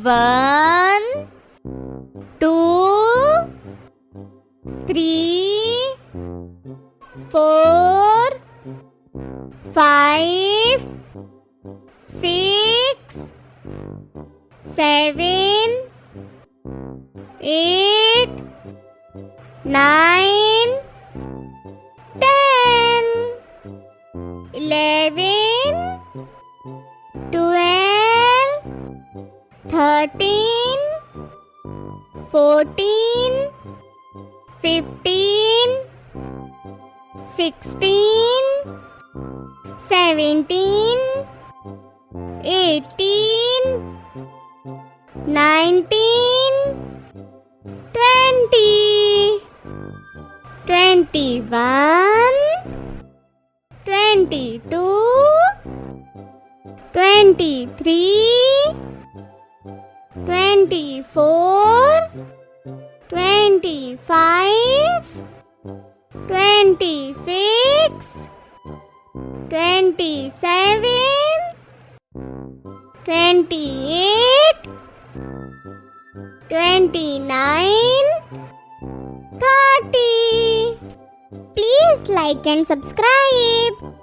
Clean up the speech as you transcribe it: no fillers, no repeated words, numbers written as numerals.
1, 2, 3, 4, 5, 6, 7, 8, 9, 10, 11, 12, 13, 14, 15, 16, 17, 18, 19, 20, 21, 22, 23, 24, 25, 26, 27, 28, 29, 30. Please like and subscribe.